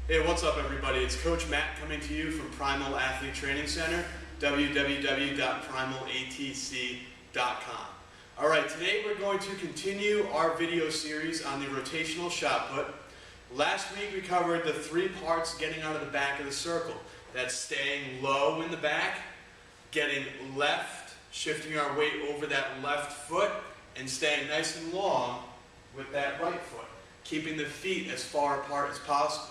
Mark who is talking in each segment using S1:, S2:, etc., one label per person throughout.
S1: Hey, what's up everybody? It's Coach Matt coming to you from Primal Athlete Training Center, www.primalatc.com. Alright, today we're going to continue our video series on the rotational shot put. Last week we covered the three parts getting out of the back of the circle. That's staying low in the back, getting left, shifting our weight over that left foot, and staying nice and long with that right foot, keeping the feet as far apart as possible.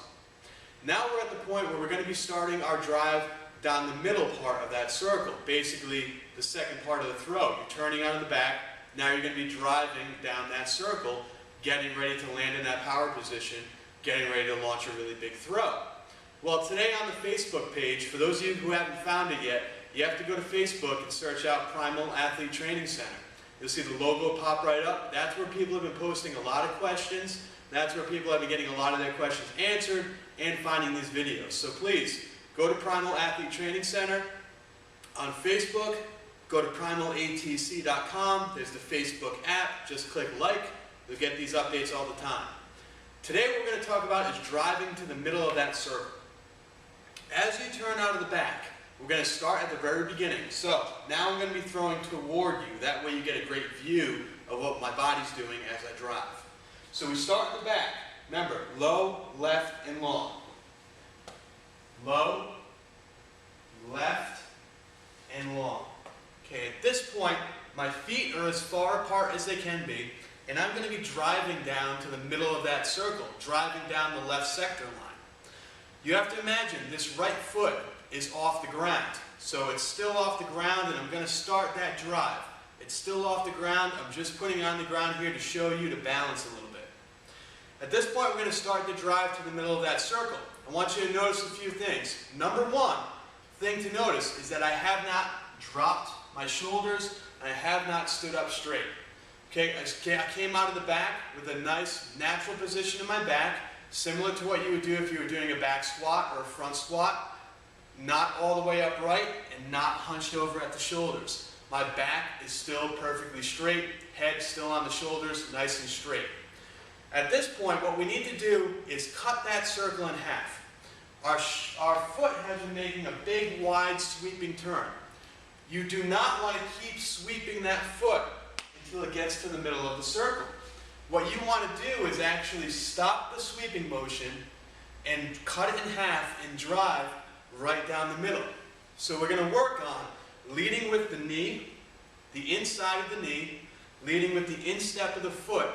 S1: Now we're at the point where we're going to be starting our drive down the middle part of that circle, basically the second part of the throw. You're turning out of the back, now you're going to be driving down that circle, getting ready to land in that power position, getting ready to launch a really big throw. Well, today on the Facebook page, for those of you who haven't found it yet, you have to go to Facebook and search out Primal Athlete Training Center. You'll see the logo pop right up. That's where people have been posting a lot of questions. That's where people have been getting a lot of their questions answered and finding these videos. So please, go to Primal Athlete Training Center on Facebook, go to primalatc.com, there's the Facebook app, just click like, you'll get these updates all the time. Today what we're going to talk about is driving to the middle of that circle. As you turn out of the back, we're going to start at the very beginning. So now I'm going to be throwing toward you, that way you get a great view of what my body's doing as I drive. So we start in the back. Remember, low, left, and long. Low, left, and long. Okay, at this point, my feet are as far apart as they can be, and I'm going to be driving down to the middle of that circle, driving down the left sector line. You have to imagine this right foot is off the ground. So it's still off the ground, and I'm going to start that drive. It's still off the ground. I'm just putting it on the ground here to show you to balance a little bit. At this point, we're going to start the drive to the middle of that circle. I want you to notice a few things. Number one thing to notice is that I have not dropped my shoulders, and I have not stood up straight. Okay, I came out of the back with a nice natural position in my back, similar to what you would do if you were doing a back squat or a front squat. Not all the way upright and not hunched over at the shoulders. My back is still perfectly straight, head still on the shoulders, nice and straight. At this point, what we need to do is cut that circle in half. Our foot has been making a big, wide, sweeping turn. You do not want to keep sweeping that foot until it gets to the middle of the circle. What you want to do is actually stop the sweeping motion and cut it in half and drive right down the middle. So we're going to work on leading with the knee, the inside of the knee, leading with the instep of the foot,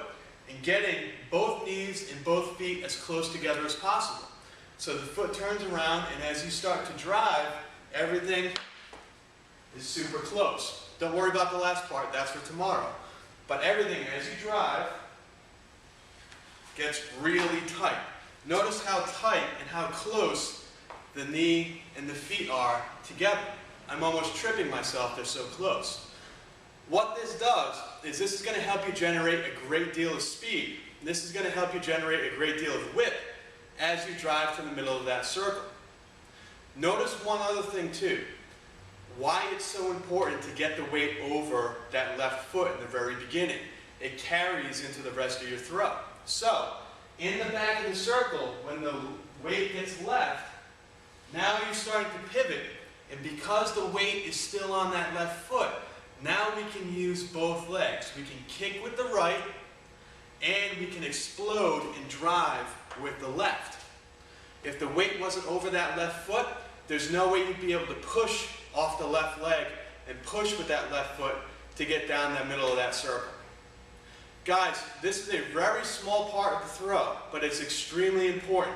S1: and getting both knees and both feet as close together as possible. So the foot turns around, and as you start to drive, everything is super close. Don't worry about the last part, that's for tomorrow. But everything, as you drive, gets really tight. Notice how tight and how close the knee and the feet are together. I'm almost tripping myself, they're so close. What this does is this is going to help you generate a great deal of speed. This is going to help you generate a great deal of whip as you drive to the middle of that circle. Notice one other thing too. Why it's so important to get the weight over that left foot in the very beginning. It carries into the rest of your throw. So, in the back of the circle, when the weight gets left, now you're starting to pivot. And because the weight is still on that left foot, now we can use both legs. We can kick with the right, and we can explode and drive with the left. If the weight wasn't over that left foot, there's no way you'd be able to push off the left leg and push with that left foot to get down the middle of that circle. Guys, this is a very small part of the throw, but it's extremely important.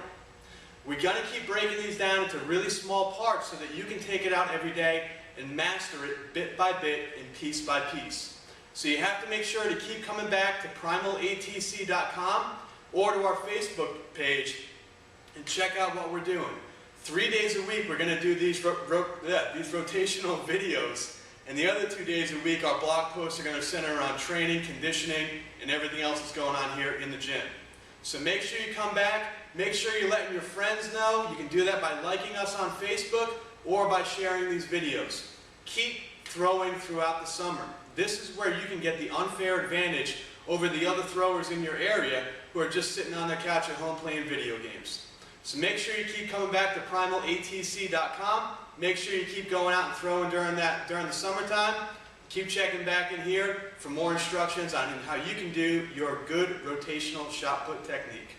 S1: We're going to keep breaking these down into really small parts so that you can take it out every day and master it bit by bit and piece by piece. So you have to make sure to keep coming back to primalatc.com or to our Facebook page and check out what we're doing. 3 days a week we're going to do these rotational videos, and the other 2 days a week our blog posts are going to center around training, conditioning, and everything else that's going on here in the gym. So make sure you come back, make sure you're letting your friends know. You can do that by liking us on Facebook or by sharing these videos. Keep throwing throughout the summer. This is where you can get the unfair advantage over the other throwers in your area who are just sitting on their couch at home playing video games. So make sure you keep coming back to primalatc.com. Make sure you keep going out and throwing during the summertime. Keep checking back in here for more instructions on how you can do your good rotational shot put technique.